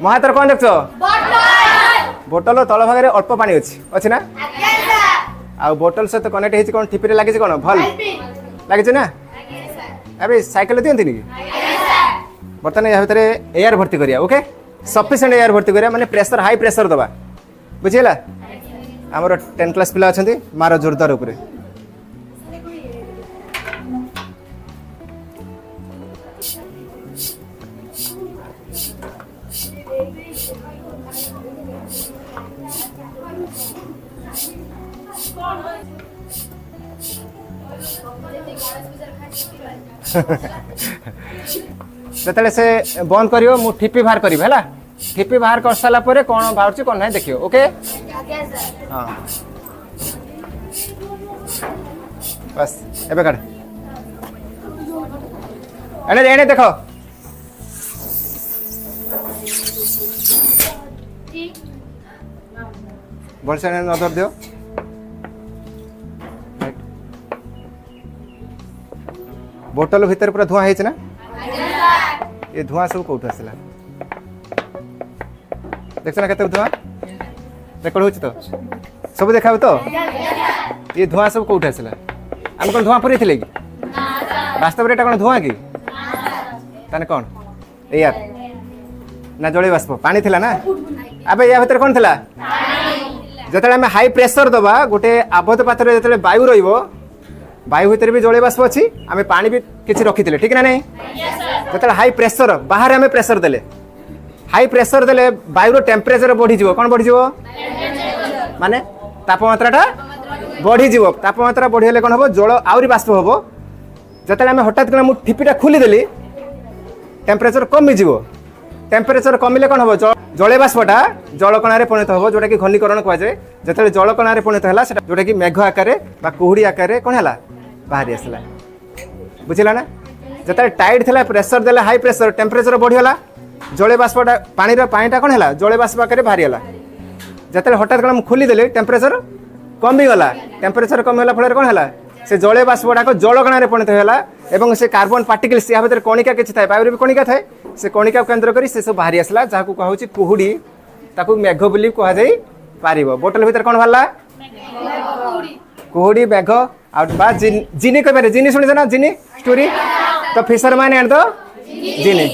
महातर कौन देख बोतल तल भाग अल्प पानी अच्छी ना आ बोतल सहित कनेक्ट होती कौन ठिपी लगे कौन भल लगे ना अरे साइकिल दिखती कि बर्तमान या भितर एयर भर्ती करिया ओके सफिशिएंट एयर भर्ती करिया माने प्रेशर हाई प्रेशर दबा बुझीला आमर 10 क्लास पिला अछंती मार जोरदार उपरे जतले से बंद करियो मु ठिपी बाहर करी हैला ठिपी बाहर कर साला परे कोन बाहर छी कोन नै देखियो ओके हां बस एबे काढ एने देखो बोलसे ने नजर दियो बोतल भीतर पूरा धुआं है ना ये धुआं सब कौट आसला देख ना केते धुआं रेकॉर्ड होची तो सब देखाब तो ये धुआं सब कौट आसला हम कोन धुआं पुरी थिले कि वास्तव रे एटा कोन धुआं कि तने कोन ए यार ना जळे बाष्प पानी थिला ना अबे या भीतर कोन थिला जतले हम हाई प्रेशर दबा गोटे आबद्ध पात्र जतले वायु रहिबो वायु भीतर भी जले बाष्प अच्छी आम पानी भी किसी रखी ठीक ना नहीं जो हाई प्रेशर बाहर आम प्रेशर देले हाई प्रेशर देले वायु टेम्परेचर बढ़ी कौन बढ़ी माने तापमात्रा बढ़ी तापमात्रा बढ़ी कौन हम जल आहरी बाष्प हम जो आम हठात कर मुझे ठिपीटा खोलीदेली टेम्परेचर कमी टेम्परेचर कमिले कौन हम जले बाष्पटा जलकणार परिणत हम जोटा कि घनीकरण कहुए जो जलकणार परिणत है जोटा कि मेघ आकार कुहुड़ी आकार कौन है बाहरी आसला बुझला ना जो टाइट थी प्रेशर देला हाई प्रेशर टेम्परेचर बढ़ीगला जले बाष्पटा पानीटा कौन है जले बाष्प आकार बाहरी गला जो हठात कर खोलीदेली टेम्परेचर कमिगला टेम्परेचर कमिगला फल कौन है से जले बाष्प गुड़ाक जलकणार परिणत होगा से कार्बन पार्टिकल्स या भर कणिका किसी थाए वायु भी कणिका थाए से कणिका केन्द्र करी से सब बाहरी आसला जहाँ को कहुची कुहुड़ी ताकू मेघ बोली कह पार बोतल भीतर कौन बाहर कुहुड़ी मेघ आ जिनी कह जिनी शुणी ना जिनी स्टोरी तो फिशरमैन एंड द जिनी